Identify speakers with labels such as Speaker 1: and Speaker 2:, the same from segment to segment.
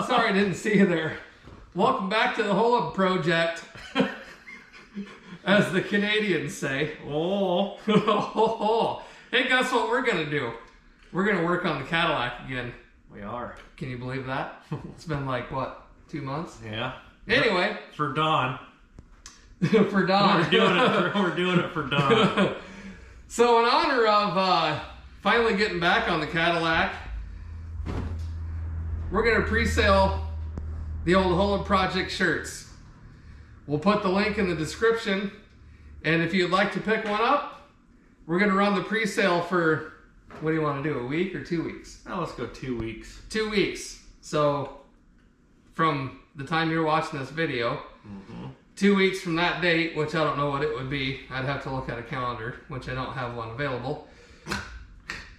Speaker 1: sorry I didn't see you there. Welcome back to the Hole Up Project, as the Canadians say.
Speaker 2: Oh.
Speaker 1: Hey, guess what we're going to do? We're going to work on the Cadillac again.
Speaker 2: We are.
Speaker 1: Can you believe that? It's been like, what, 2 months?
Speaker 2: Yeah.
Speaker 1: Anyway.
Speaker 2: For Dawn.
Speaker 1: For Dawn.
Speaker 2: We're doing it for Dawn.
Speaker 1: So in honor of finally getting back on the Cadillac, we're going to pre-sale the old Hole Up Project shirts. We'll put the link in the description, and if you'd like to pick one up, we're going to run the pre-sale for, what do you want to do, a week or 2 weeks?
Speaker 2: Now let's go 2 weeks.
Speaker 1: 2 weeks. So from the time you're watching this video, 2 weeks from that date, which I don't know what it would be, I'd have to look at a calendar, which I don't have one available.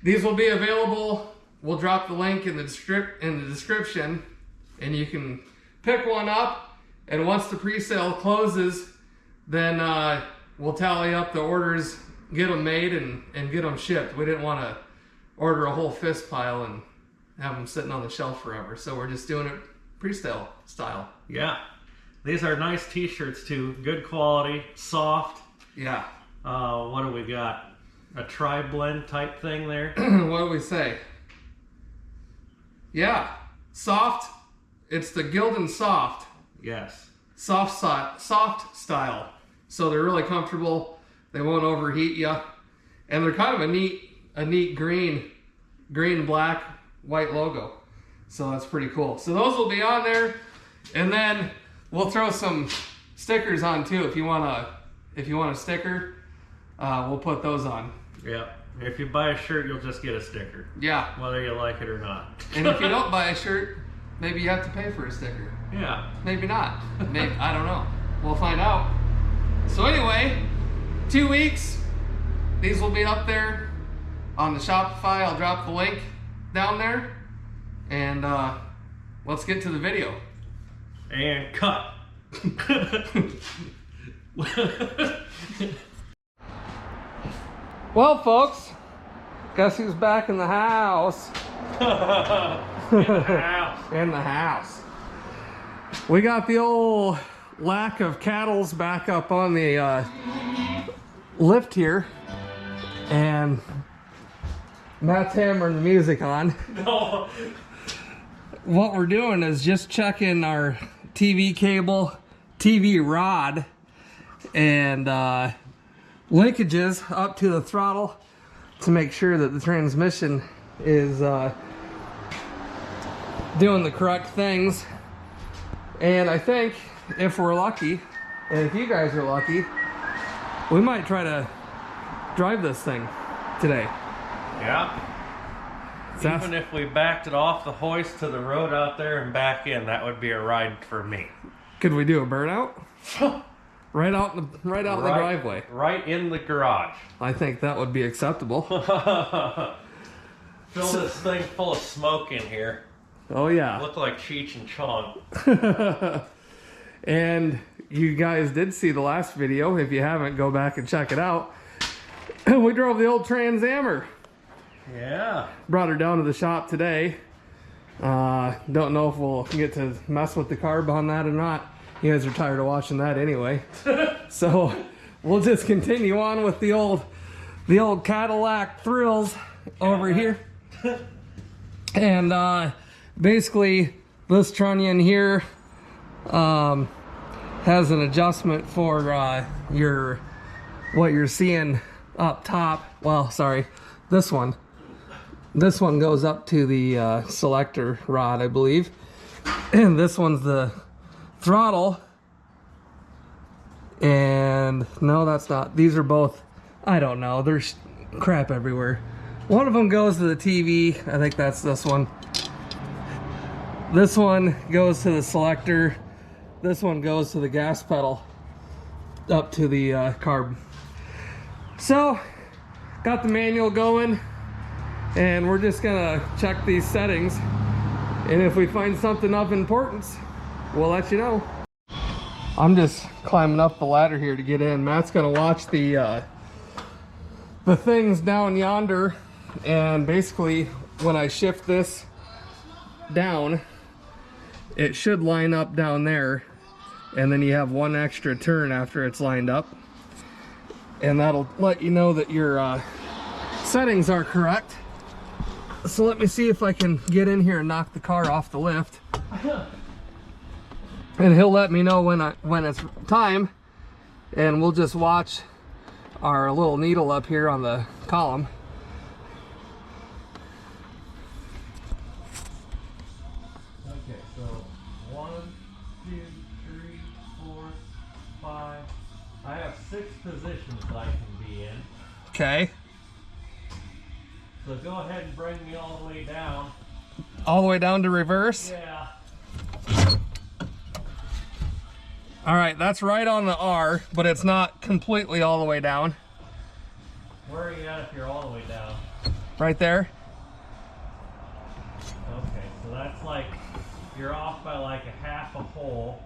Speaker 1: These will be available. We'll drop the link in the description, and you can pick one up. And once the pre-sale closes, then we'll tally up the orders, get them made, and get them shipped. We didn't want to order a whole fist pile and have them sitting on the shelf forever, so we're just doing it pre-sale style.
Speaker 2: Yeah. These are nice t-shirts too. Good quality, soft.
Speaker 1: Yeah.
Speaker 2: What do we got? A tri-blend type thing there?
Speaker 1: What do we say? Yeah. Soft. It's the Gildan Soft.
Speaker 2: Yes.
Speaker 1: Soft style. So they're really comfortable. They won't overheat you. And they're kind of a neat green, black, white logo. So that's pretty cool. So those will be on there. And then we'll throw some stickers on too. If you want a sticker, we'll put those on.
Speaker 2: Yeah. If you buy a shirt, you'll just get a sticker.
Speaker 1: Yeah.
Speaker 2: Whether you like it or not.
Speaker 1: And if you don't buy a shirt, maybe you have to pay for a sticker.
Speaker 2: Yeah.
Speaker 1: Maybe not. Maybe, I don't know. We'll find out. So anyway, 2 weeks. These will be up there on the Shopify. I'll drop the link down there. And let's get to the video.
Speaker 2: And cut.
Speaker 1: Well, folks, guess who's back in the house? In the house. We got the old lack of cattles back up on the lift here, and Matt's hammering the music on.
Speaker 2: No.
Speaker 1: What we're doing is just checking our TV cable, TV rod, and linkages up to the throttle to make sure that the transmission is doing the correct things. And I think if we're lucky, and if you guys are lucky, we might try to drive this thing today.
Speaker 2: Yeah. Even if we backed it off the hoist to the road out there and back in, that would be a ride for me.
Speaker 1: Could we do a burnout? Right out in the driveway.
Speaker 2: Right in the garage.
Speaker 1: I think that would be acceptable.
Speaker 2: Fill this thing full of smoke in here.
Speaker 1: Oh yeah.
Speaker 2: Look like Cheech and Chong.
Speaker 1: And you guys did see the last video. If you haven't, go back and check it out. We drove the old Trans Ammer.
Speaker 2: Yeah.
Speaker 1: Brought her down to the shop today. Don't know if we'll get to mess with the carb on that or not. You guys are tired of watching that anyway. So we'll just continue on with the old Cadillac thrills over here. And basically this trunnion here has an adjustment for what you're seeing up top. Well, sorry, this one goes up to the selector rod, I believe, and this one's the throttle. And no, that's not. These are both, I don't know, there's crap everywhere. One of them goes to the TV. I think that's this one. This one goes to the selector. This one goes to the gas pedal up to the carb. So got the manual going, and we're just gonna check these settings, and if we find something of importance, we'll let you know. I'm just climbing up the ladder here to get in. Matt's gonna watch the things down yonder, and basically when I shift this down, it should line up down there, and then you have one extra turn after it's lined up, and that'll let you know that your settings are correct. So let me see if I can get in here and knock the car off the lift, and he'll let me know when it's time, and we'll just watch our little needle up here on the column. Okay, so 1, 2, 3, 4, 5. I have 6 positions that I can be in. Okay. So go ahead and bring me all the way down. All the way down to reverse? Yeah. All right, that's right on the R, but it's not completely all the way down. Where are you at if you're all the way down? Right there. Okay, so that's like, you're off by like a half a hole.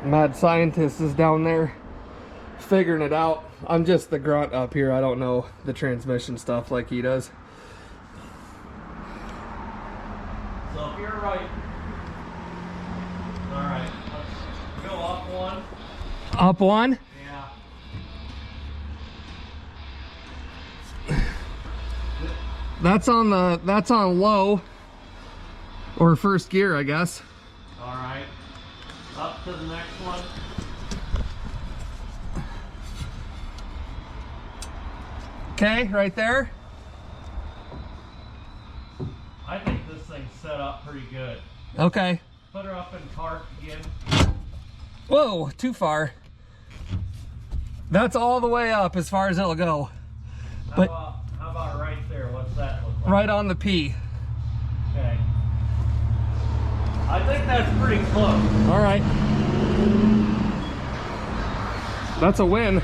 Speaker 1: Mad scientist is down there figuring it out. I'm just the grunt up here. I don't know the transmission stuff like he does. So if you're right, all right, let's go up one. Up one? Yeah. That's on low or first gear, I guess. All right. Up to the next one. Okay, right there. I think this thing's set up pretty good. Okay. Put her up in park again. Whoa, too far. That's all the way up as far as it'll go. How about right there? What's that look like? Right on the P. Okay. I think that's pretty close. All right. That's a win.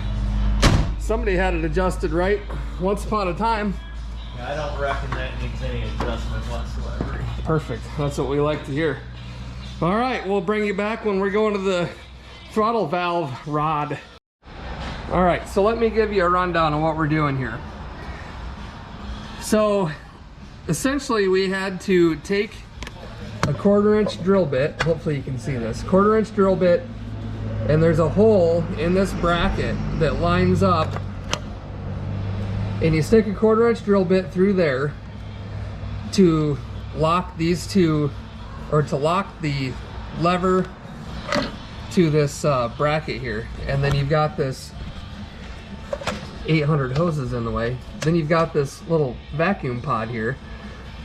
Speaker 1: Somebody had it adjusted right once upon a time. Yeah, I don't reckon that needs any adjustment whatsoever. Perfect. That's what we like to hear. All right, we'll bring you back when we're going to the throttle valve rod. All right, so let me give you a rundown on what we're doing here. So essentially we had to take a 1/4-inch drill bit, hopefully you can see this, 1/4-inch drill bit, and there's a hole in this bracket that lines up, and you stick a 1/4-inch drill bit through there to lock these two, or to lock the lever to this bracket here. And then you've got this 800 hoses in the way. Then you've got this little vacuum pod here,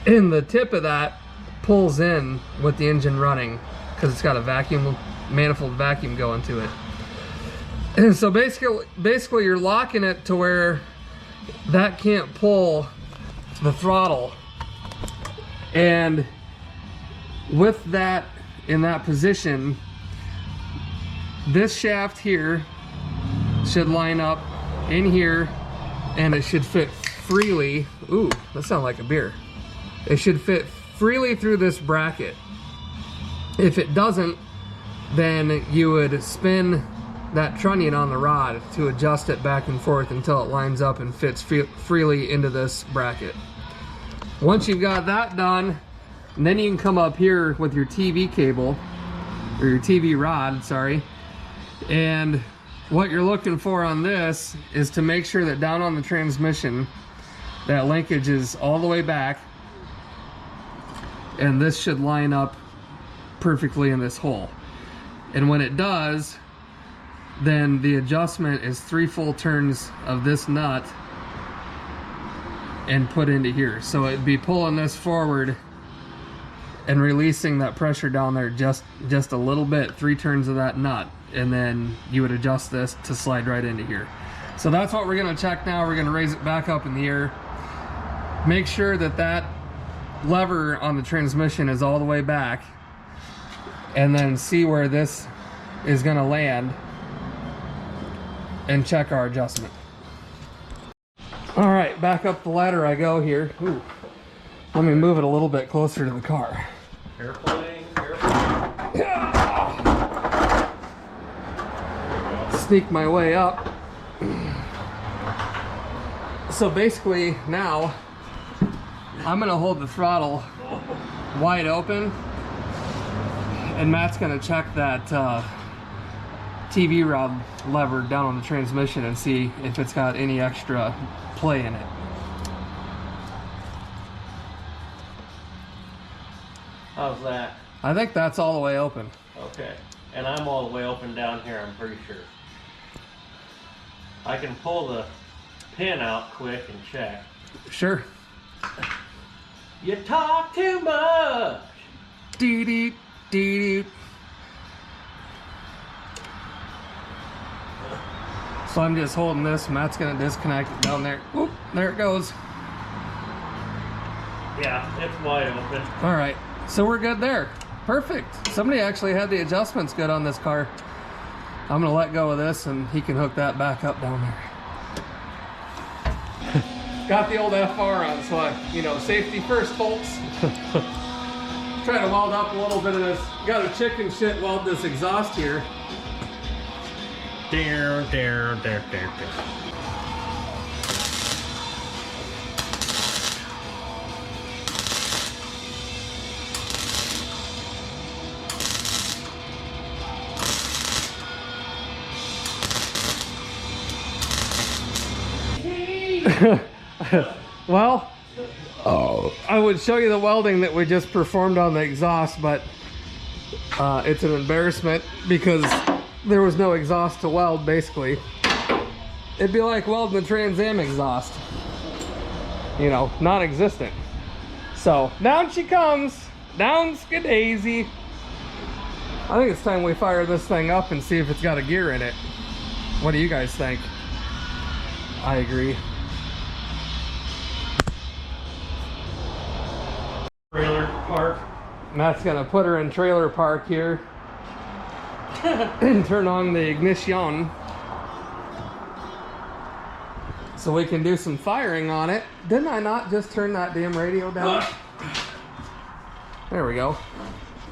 Speaker 1: and the tip of that pulls in with the engine running because it's got a vacuum, manifold vacuum going to it. And so basically you're locking it to where that can't pull the throttle, and with that in that position, this shaft here should line up in here, and it should fit freely. Ooh, that sounds like a beer. It should fit freely through this bracket. If it doesn't, then you would spin that trunnion on the rod to adjust it back and forth until it lines up and fits freely into this bracket. Once you've got that done, then you can come up here with your TV cable, or your TV rod, sorry, and what you're looking for on this is to make sure that down on the transmission, that linkage is all the way back, and this should line up perfectly in this hole. And when it does, then the adjustment is 3 full turns of this nut and put into here. So it'd be pulling this forward and releasing that pressure down there just a little bit, 3 turns of that nut, and then you would adjust this to slide right into here. So that's what we're gonna check now. We're gonna raise it back up in the air. Make sure that that lever on the transmission is all the way back, and then see where this is gonna land and check our adjustment. All right, back up the ladder I go here. Ooh. Let me move it a little bit closer to the car.
Speaker 2: Airplane, airplane.
Speaker 1: Sneak my way up. So basically now I'm gonna hold the throttle wide open and Matt's gonna check that TV rod lever down on the transmission and see if it's got any extra play in it.
Speaker 2: How's that?
Speaker 1: I think that's all the way open.
Speaker 2: Okay. And I'm all the way open down here, I'm pretty sure. I can pull the pin out quick and check.
Speaker 1: Sure.
Speaker 2: You talk too much.
Speaker 1: Dee dee dee dee. So I'm just holding this. Matt's gonna disconnect it down there. Oop, there it goes.
Speaker 2: Yeah, it's wide open.
Speaker 1: All right, so we're good there. Perfect. Somebody actually had the adjustments good on this car. I'm gonna let go of this and he can hook that back up down there. Got the old FR on, so safety first, folks. Try to weld up a little bit of this. Got a chicken shit weld this exhaust here.
Speaker 2: There.
Speaker 1: Well, I would show you the welding that we just performed on the exhaust, but it's an embarrassment because there was no exhaust to weld, basically. It'd be like welding the Trans Am exhaust. Non-existent. So, down she comes. Down skadaisy. I think it's time we fire this thing up and see if it's got a gear in it. What do you guys think? I agree.
Speaker 2: Trailer park.
Speaker 1: Matt's gonna put her in trailer park here and turn on the ignition so we can do some firing on it. Didn't I not just turn that damn radio down? There we go.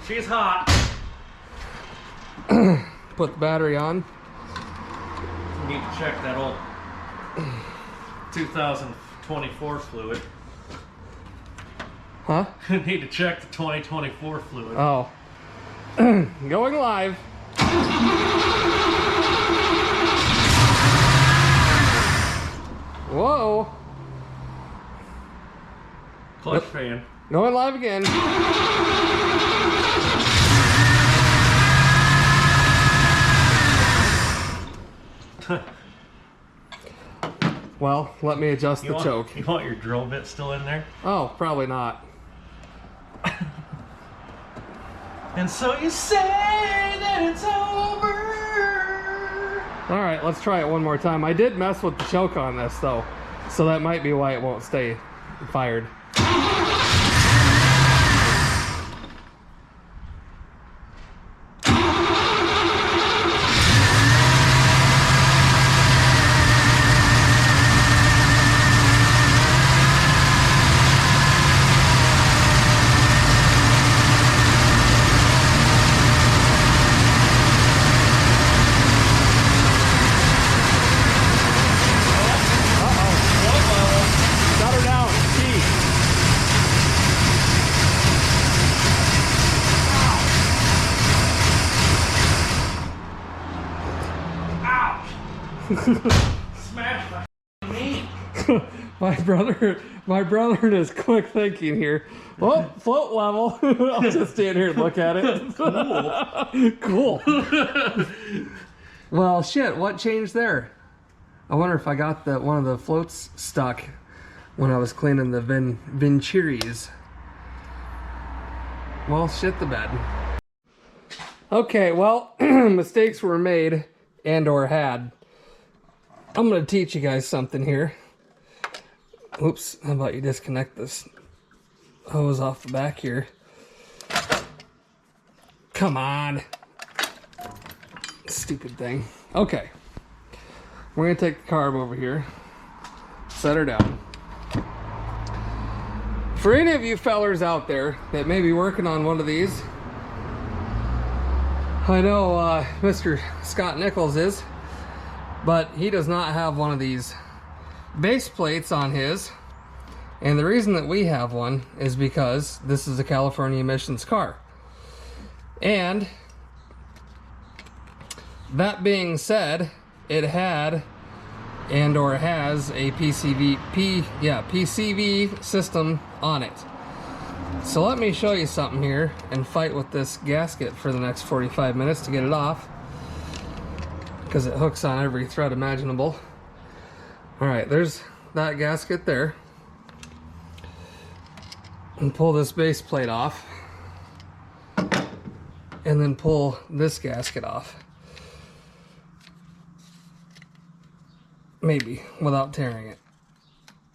Speaker 2: She's hot.
Speaker 1: Put the battery on.
Speaker 2: Need to check that old 2024 fluid.
Speaker 1: Huh?
Speaker 2: Need to check the 2024 fluid.
Speaker 1: Oh. Going live. Whoa.
Speaker 2: Clutch fan.
Speaker 1: Going live again. Well, let me adjust the choke.
Speaker 2: You want your drill bit still in there?
Speaker 1: Oh, probably not.
Speaker 2: And so you say that it's over.
Speaker 1: All right, let's try it one more time. I did mess with the choke on this though, so that might be why it won't stay fired.
Speaker 2: Smash my knee.
Speaker 1: my brother and his quick thinking here. Well, float level. I'll just stand here and look at it. Cool. Well, shit, what changed there? I wonder if I got one of the floats stuck when I was cleaning the Venturi's. Well, shit the bed. Okay, well, mistakes were made and or had. I'm going to teach you guys something here. Oops, how about you disconnect this hose off the back here. Come on. Stupid thing. Okay. We're going to take the carb over here. Set her down. For any of you fellers out there that may be working on one of these, I know Mr. Scott Nichols is, but he does not have one of these base plates on his, and the reason that we have one is because this is a California emissions car. And that being said, it had and or has a PCV system on it. So let me show you something here and fight with this gasket for the next 45 minutes to get it off, because it hooks on every thread imaginable. Alright, there's that gasket there. And pull this base plate off. And then pull this gasket off. Maybe, without tearing it.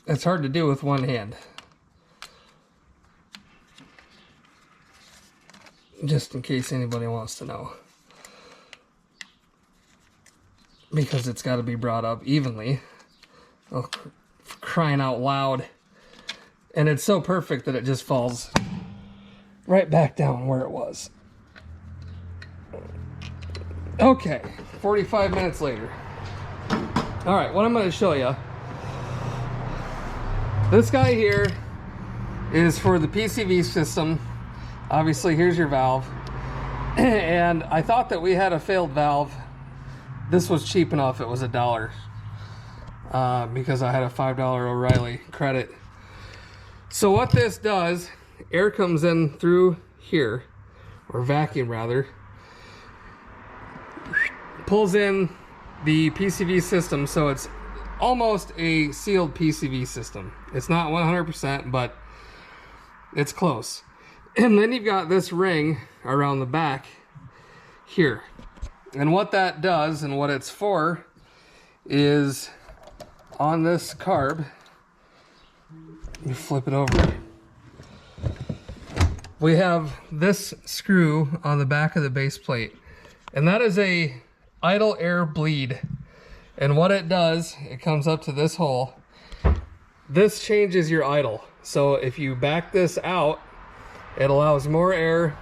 Speaker 1: It's hard to do with one hand. Just in case anybody wants to know. Because it's got to be brought up evenly. Oh, crying out loud. And it's so perfect that it just falls right back down where it was. Okay, 45 minutes later. Alright, what I'm going to show you. This guy here is for the PCV system. Obviously, here's your valve. And I thought that we had a failed valve. This was cheap enough, it was $1. Because I had a $5 O'Reilly credit. So what this does, air comes in through here, or vacuum rather, pulls in the PCV system, so it's almost a sealed PCV system. It's not 100%, but it's close. And then you've got this ring around the back here. And what that does and what it's for is on this carb, let me flip it over. We have this screw on the back of the base plate, and that is a idle air bleed. And what it does, it comes up to this hole. This changes your idle. So if you back this out, it allows more air,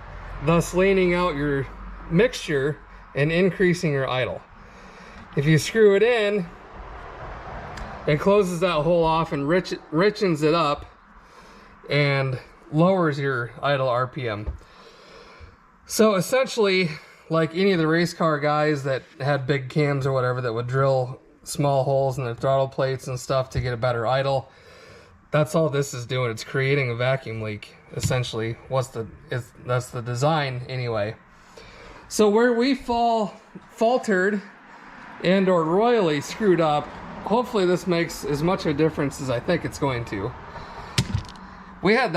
Speaker 1: thus leaning out your mixture and increasing your idle. If you screw it in, it closes that hole off and richens it up and lowers your idle RPM. So essentially, like any of the race car guys that had big cams or whatever that would drill small holes in their throttle plates and stuff to get a better idle, that's all this is doing. It's creating a vacuum leak, essentially. That's the design anyway. So where we faltered and or royally screwed up, hopefully this makes as much of a difference as I think it's going to. We had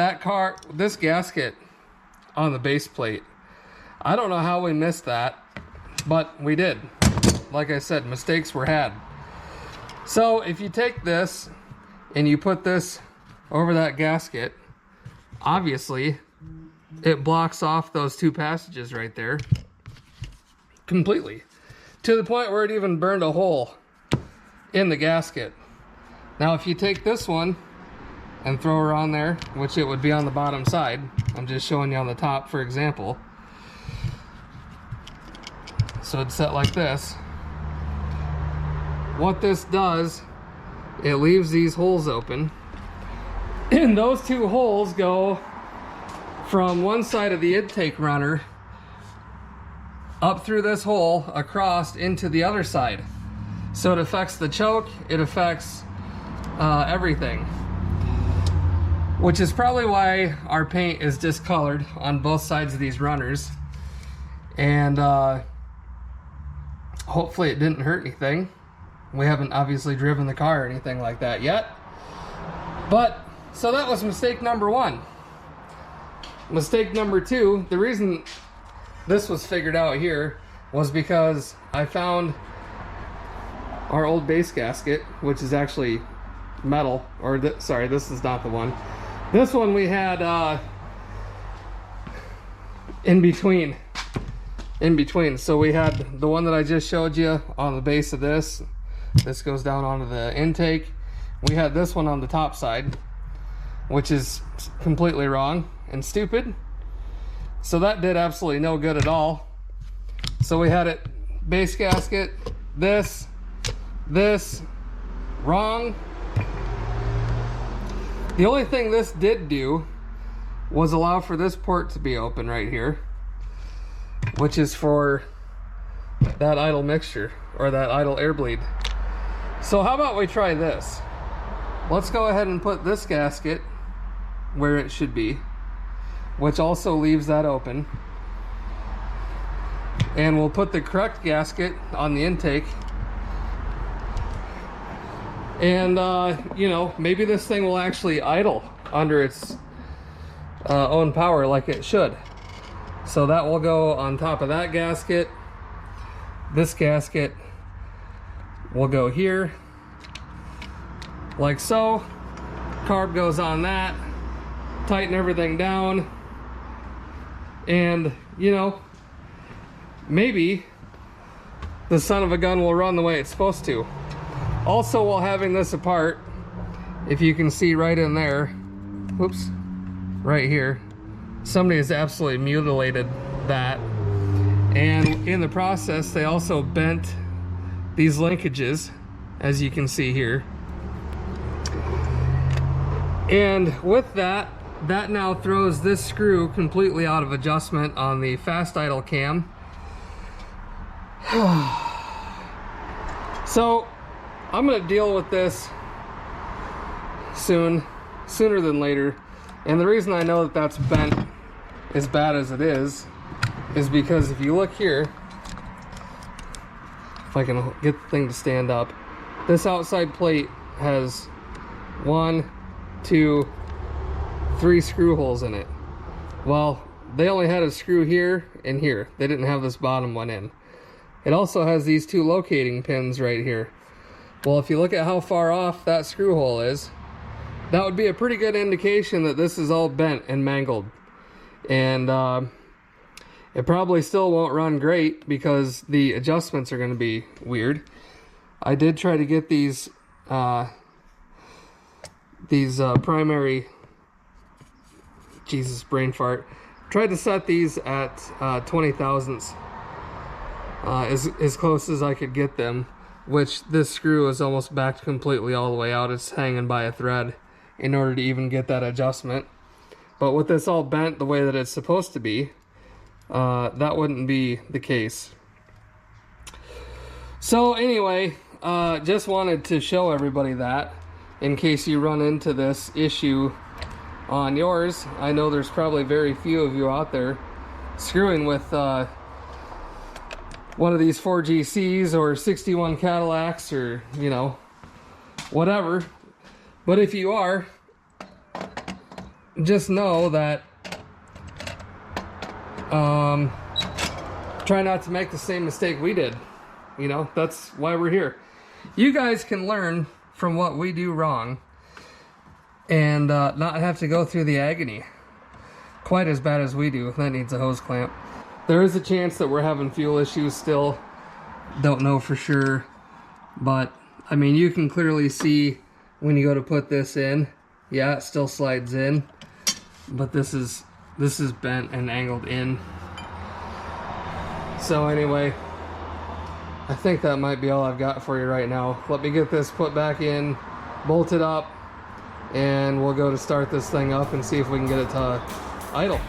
Speaker 1: this gasket on the base plate. I don't know how we missed that, but we did. Like I said, mistakes were had. So if you take this and you put this over that gasket, obviously it blocks off those two passages right there completely, to the point where it even burned a hole in the gasket. Now if you take this one and throw her on there, which it would be on the bottom side, I'm just showing you on the top for example. So it's set like this. What this does, it leaves these holes open, and those two holes go from one side of the intake runner up through this hole across into the other side. So it affects the choke, it affects everything, which is probably why our paint is discolored on both sides of these runners. And hopefully it didn't hurt anything. We haven't obviously driven the car or anything like that yet. But, so that was mistake number one. Mistake number two, the reason this was figured out here was because I found our old base gasket, which is actually metal, or sorry, this is not the one. This one we had in between. So we had the one that I just showed you on the base of this. This goes down onto the intake. We had this one on the top side, which is completely wrong and stupid. So that did absolutely no good at all. So we had it base gasket, this, wrong, The only thing this did do was allow for this port to be open right here, which is for that idle mixture or that idle air bleed. So how about we try this? Let's go ahead and put this gasket where it should be, which also leaves that open. And we'll put the correct gasket on the intake. And, you know, maybe this thing will actually idle under its own power like it should. So that will go on top of that gasket. This gasket will go here, like so. Carb goes on that. Tighten everything down. And, you know, maybe the son of a gun will run the way it's supposed to. Also, while having this apart, if you can see right in there, whoops, right here, somebody has absolutely mutilated that. And in the process, they also bent these linkages, as you can see here. And with that, that now throws this screw completely out of adjustment on the fast idle cam. So I'm gonna deal with this sooner than later. And the reason I know that that's bent as bad as it is because if you look here, if I can get the thing to stand up, this outside plate has 1, 2, 3 screw holes in it. Well, they only had a screw here and here. They didn't have this bottom one in. It also has these 2 locating pins right here. Well, if you look at how far off that screw hole is, that would be a pretty good indication that this is all bent and mangled. And it probably still won't run great because the adjustments are going to be weird. I did try to get these primary, Jesus, brain fart. Tried to set these at 20 thousandths, as close as I could get them, which this screw is almost backed completely all the way out. It's hanging by a thread in order to even get that adjustment. But with this all bent the way that it's supposed to be, that wouldn't be the case. So anyway, just wanted to show everybody that in case you run into this issue on yours. I know there's probably very few of you out there screwing with one of these 4GCs or 61 Cadillacs or, you know, whatever. But if you are, just know that try not to make the same mistake we did. You know, that's why we're here. You guys can learn from what we do wrong and not have to go through the agony quite as bad as we do. That needs a hose clamp. There is a chance that we're having fuel issues still. Don't know for sure, but I mean, you can clearly see when you go to put this in, yeah, it still slides in, but this is bent and angled in. So anyway, I think that might be all I've got for you right now. Let me get this put back in, bolted up, and we'll go to start this thing up and see if we can get it to idle.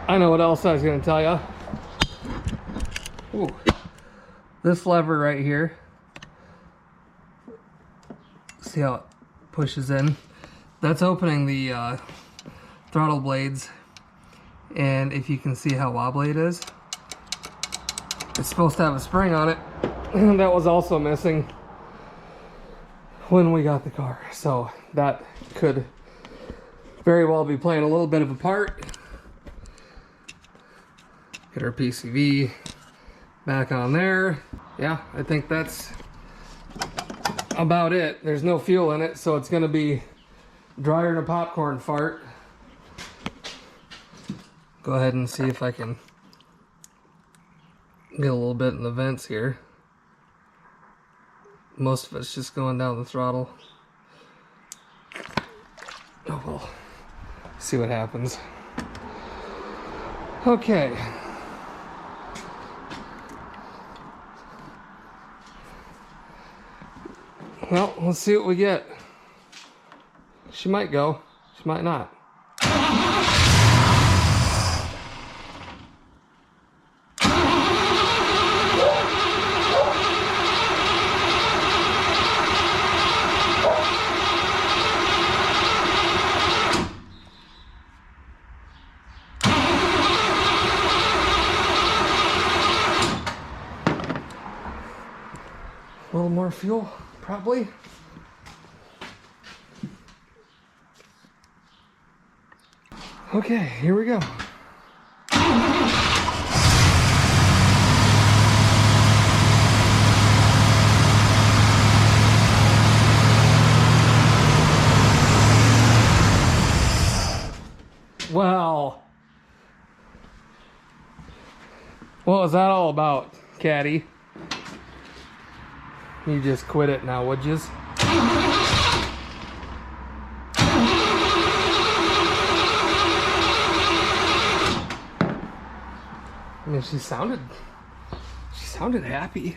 Speaker 1: I know what else I was going to tell you. Ooh. This lever right here, see how it pushes in? That's opening the throttle blades, and if you can see how wobbly it is, it's supposed to have a spring on it, and that was also missing when we got the car, so that could very well be playing a little bit of a part. Get our PCV back on there. Yeah, I think that's about it. There's no fuel in it, so it's gonna be drier than a popcorn fart. go ahead and see if I can get a little bit in the vents here. Most of it's just going down the throttle. Oh well, see what happens. Okay. Well, let's see what we get. She might go, she might not. A little more fuel, probably. Okay, here we go. Wow. What was that all about, Caddy? You just quit it now, would yous? I mean, she sounded happy.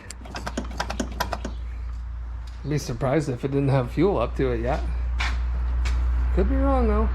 Speaker 1: I'd be surprised if it didn't have fuel up to it yet. Could be wrong though.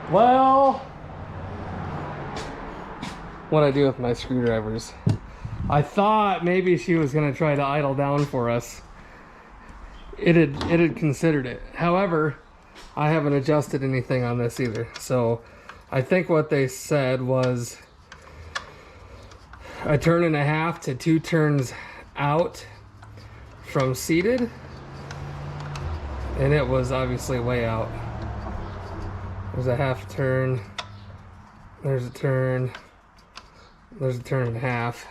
Speaker 1: Well, what I do with my screwdrivers. I thought maybe she was gonna try to idle down for us. It had considered it. However, I haven't adjusted anything on this either. So I think what they said was a turn and a half to 2 turns out from seated. And it was obviously way out. There's a half turn. There's a turn. There's a turn and a half.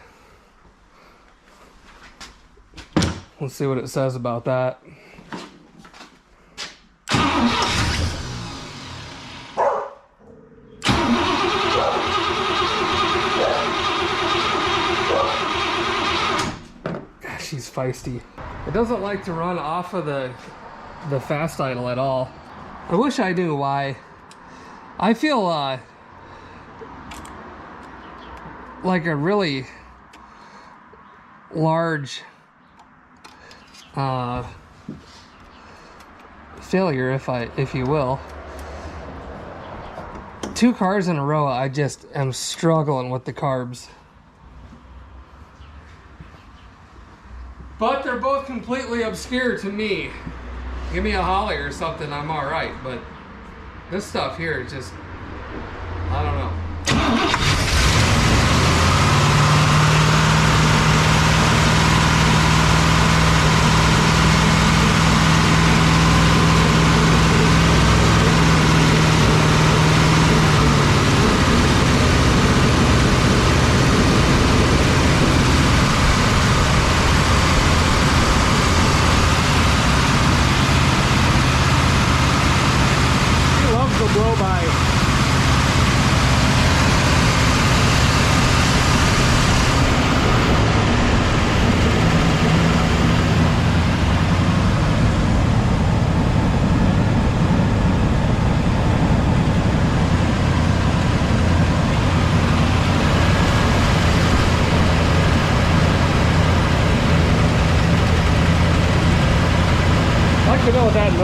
Speaker 1: Let's see what it says about that. Gosh, she's feisty. It doesn't like to run off of the fast idle at all. I wish I knew why. I feel like a really large failure, if you will. 2 cars in a row, I just am struggling with the carbs. But they're both completely obscure to me. Give me a Holly or something, I'm alright, but this stuff here is just, I don't know. Blow by.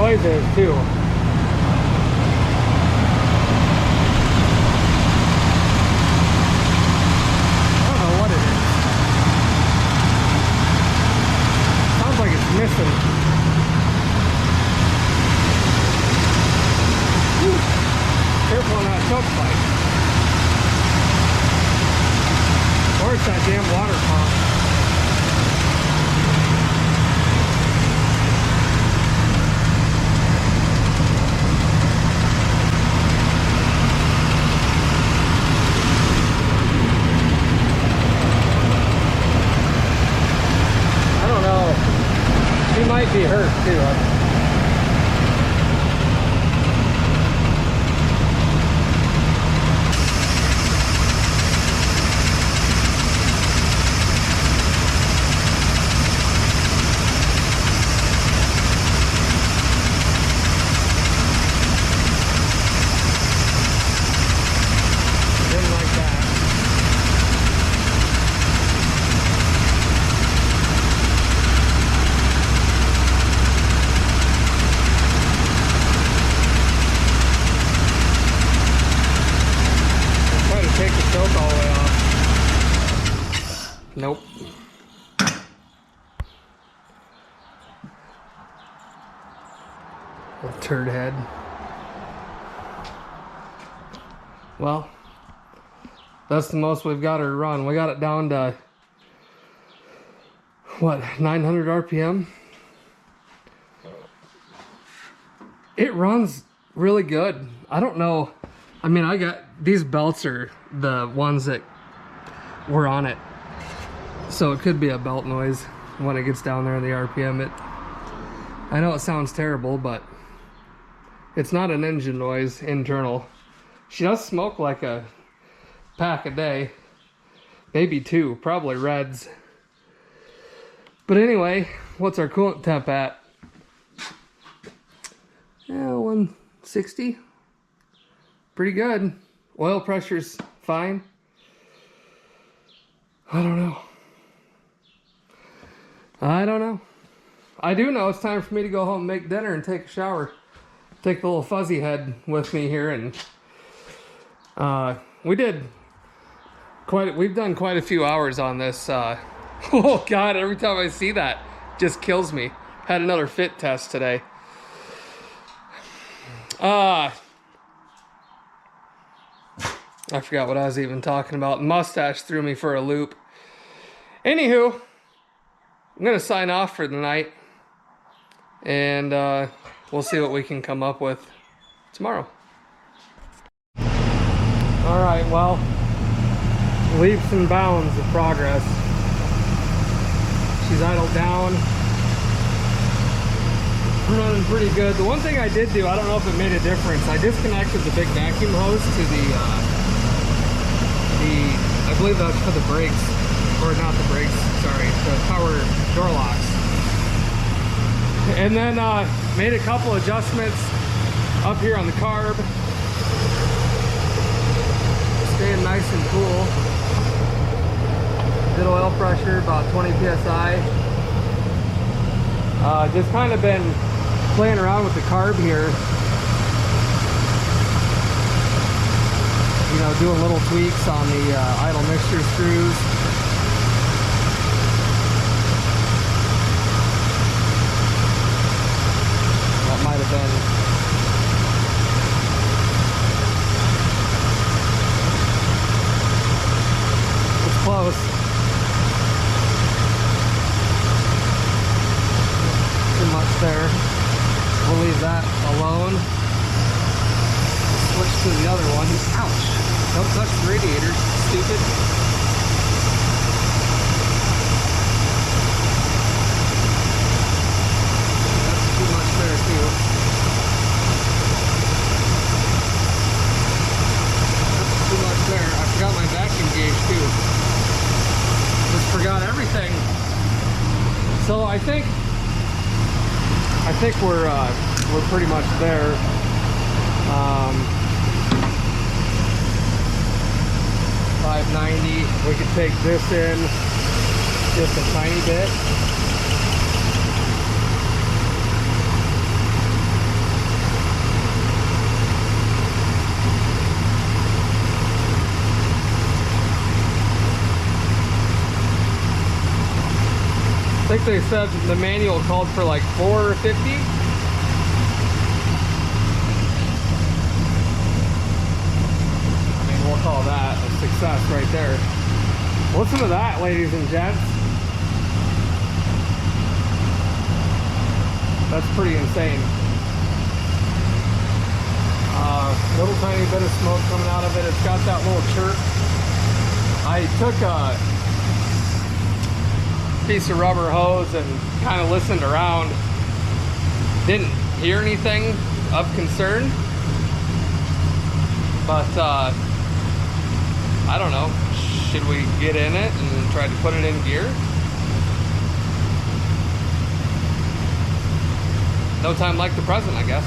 Speaker 1: noise is too. I don't know what it is. Sounds like it's missing. Whew. Careful on that choke pipe. Or it's that damn water pump. He might be hurt too. Didn't like that. Take the choke all the way off. Nope. Little turd head. Well, that's the most we've got her to run. We got it down to, what, 900 RPM? It runs really good. I don't know. I mean, I got, these belts are the ones that were on it. So it could be a belt noise when it gets down there in the RPM. I know it sounds terrible, but it's not an engine noise internal. She does smoke like a pack a day. Maybe 2, probably reds. But anyway, what's our coolant temp at? Yeah, 160. Pretty good. Oil pressure's fine. I don't know. I do know it's time for me to go home and make dinner and take a shower. Take the little fuzzy head with me here, and we've done quite a few hours on this. Oh God, every time I see that, it just kills me. Had another fit test today. I forgot what I was even talking about. Mustache threw me for a loop. Anywho, I'm going to sign off for the night. And we'll see what we can come up with tomorrow. Alright, well, leaps and bounds of progress. She's idled down. Running pretty good. The one thing I did do, I don't know if it made a difference, I disconnected the big vacuum hose to the I believe that's for the brakes, or not the brakes, sorry, the power door locks. And then made a couple adjustments up here on the carb. Staying nice and cool. Good oil pressure, about 20 psi. Just kind of been playing around with the carb here. You know, doing little tweaks on the idle mixture screws. That might have been it's close. Too much there. We'll leave that alone. Switch to the other one. Ouch! Don't touch the radiator, stupid. That's too much there too. That's too much there. I forgot my vacuum gauge too. Just forgot everything. So I think we're pretty much there. 590. We could take this in just a tiny bit. think they said the manual called for like 450. I mean, we'll call that a success right there. Listen to that, ladies and gents. That's pretty insane. Little tiny bit of smoke coming out of it. It's got that little chirp. I took a piece of rubber hose and kind of listened around. Didn't hear anything of concern, but I don't know. Should we get in it and try to put it in gear? No time like the present, I guess.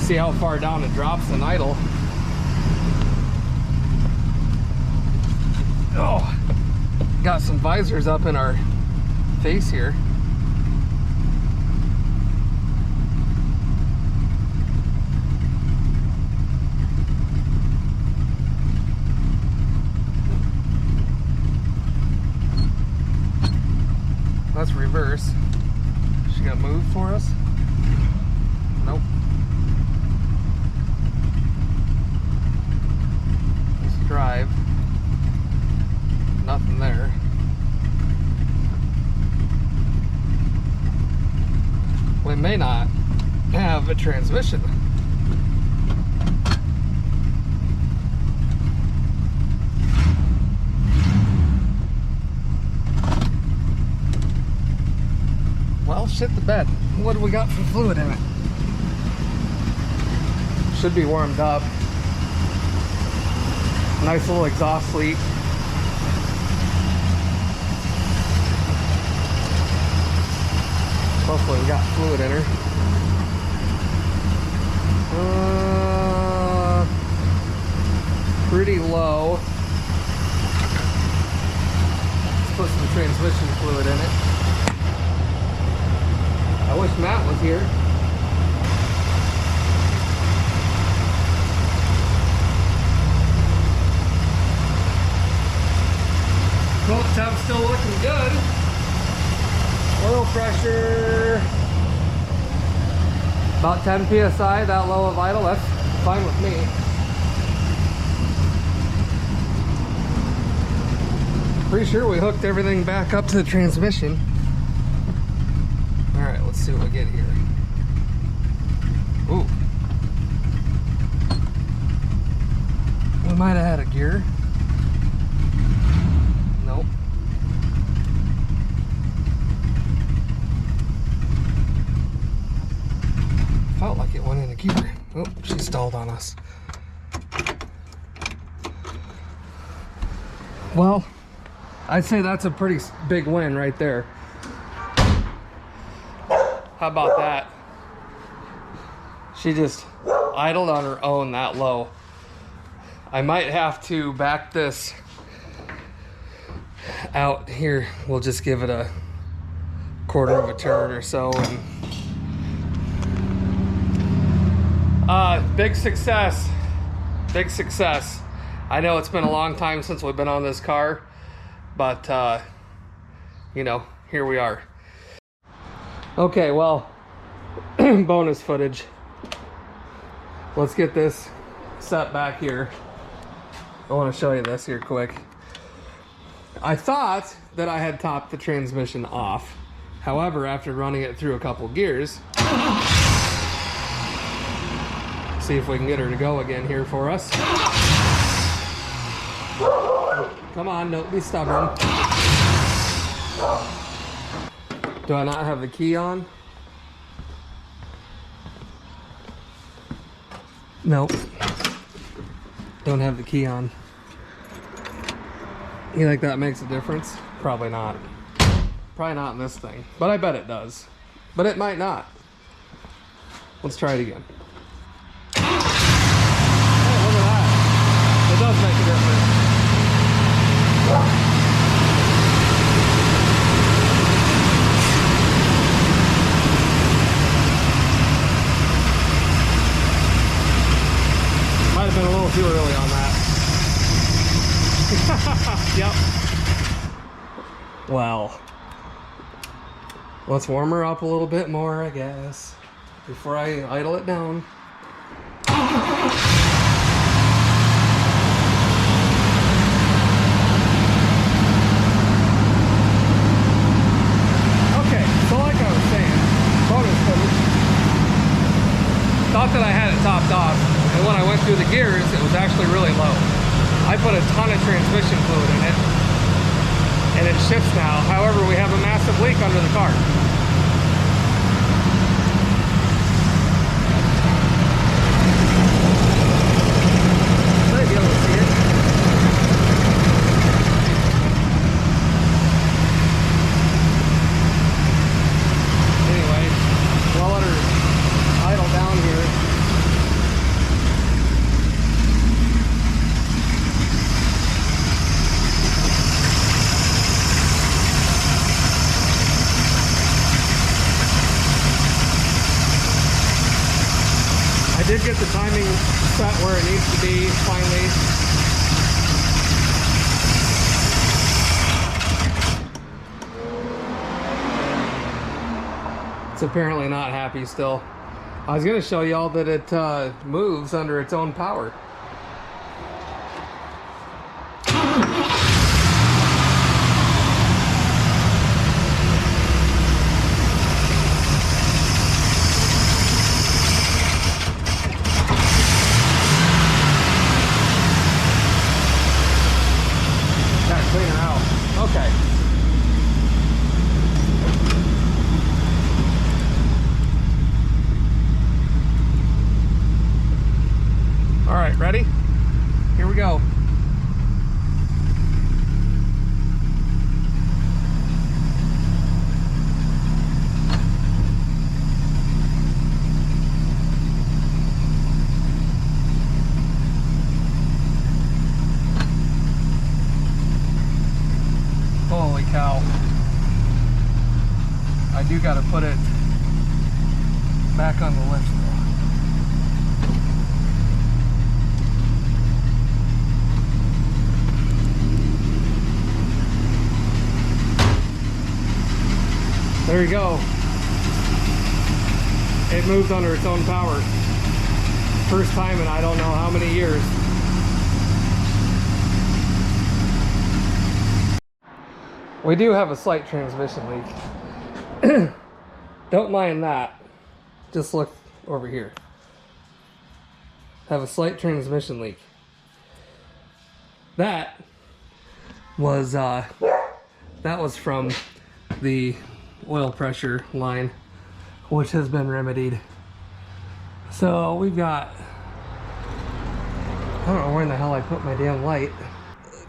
Speaker 1: See how far down it drops in idle. Oh, got some visors up in our face here. Let's reverse. She gonna move for us? Nope. Let's drive. Nothing there. We may not have a transmission. Well, shit the bed. What do we got for fluid in it? Should be warmed up. Nice little exhaust leak. Hopefully we got fluid in her. Pretty low. Let's put some transmission fluid in it. I wish Matt was here. Cold temp's still looking good. Oil pressure about 10 psi, that low of idle, that's fine with me. Pretty sure we hooked everything back up to the transmission. Alright, let's see what we get here. Ooh. We might have had a gear. Nope. Felt like it went in a gear. Oh, she stalled on us. Well, I'd say that's a pretty big win right there. How about that? She just idled on her own that low. I might have to back this out here. We'll just give it a quarter of a turn or so. And big success. Big success. I know it's been a long time since we've been on this car, but you know, here we are. Okay, well, bonus footage. Let's get this set back here. I want to show you this here quick. I thought that I had topped the transmission off. However, after running it through a couple gears, see if we can get her to go again here for us. Come on, don't be stubborn. Do I not have the key on? Nope. Don't have the key on. You think that makes a difference? Probably not. Probably not in this thing. But I bet it does. But it might not. Let's try it again. Hey, look at that. It does make a difference. Might have been a little too early on that. Well, let's warm her up a little bit more, I guess, before I idle it down. Okay, so like I was saying, bonus footage. Thought that I had it topped off, and when I went through the gears, it was actually really low. I put a ton of transmission fluid in it, and it shifts now. However, we have a massive leak under the car. Might be able to see it. Anyway, I'll let her idle down here. I did get the timing set where it needs to be finally. It's apparently not happy still. I was going to show y'all that it moves under its own power. Clean her out. Okay. All right, ready? Here we go. Holy cow. I do gotta put it back on the lift though. There you go. It moved under its own power. First time in I don't know how many years. We do have a slight transmission leak. Don't mind that. Just look over here. Have a slight transmission leak. That was from the oil pressure line, which has been remedied. So we've got, I don't know where in the hell I put my damn light.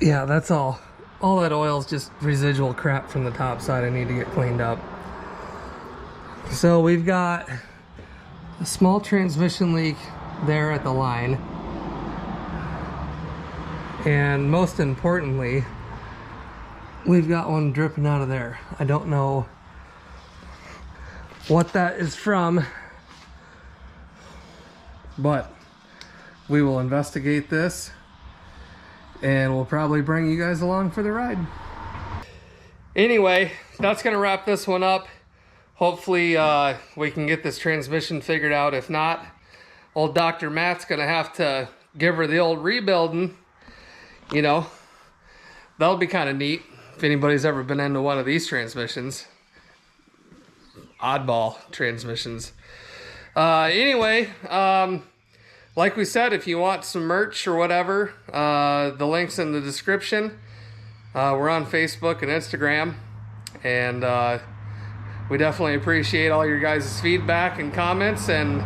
Speaker 1: Yeah, that's all. All that oil is just residual crap from the top side I need to get cleaned up. So we've got a small transmission leak there at the line. And most importantly, we've got one dripping out of there. I don't know what that is from, but we will investigate this. And we'll probably bring you guys along for the ride. Anyway, that's gonna wrap this one up. Hopefully we can get this transmission figured out. If not, old Dr. Matt's gonna have to give her the old rebuilding. You know, that'll be kind of neat if anybody's ever been into one of these transmissions. Oddball transmissions. Anyway, like we said, if you want some merch or whatever, the link's in the description. We're on Facebook and Instagram, and we definitely appreciate all your guys' feedback and comments and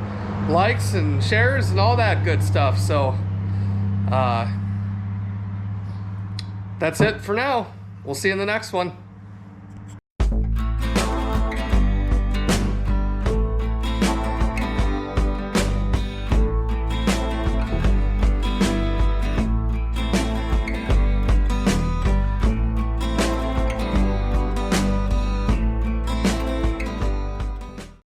Speaker 1: likes and shares and all that good stuff. So that's it for now. We'll see you in the next one.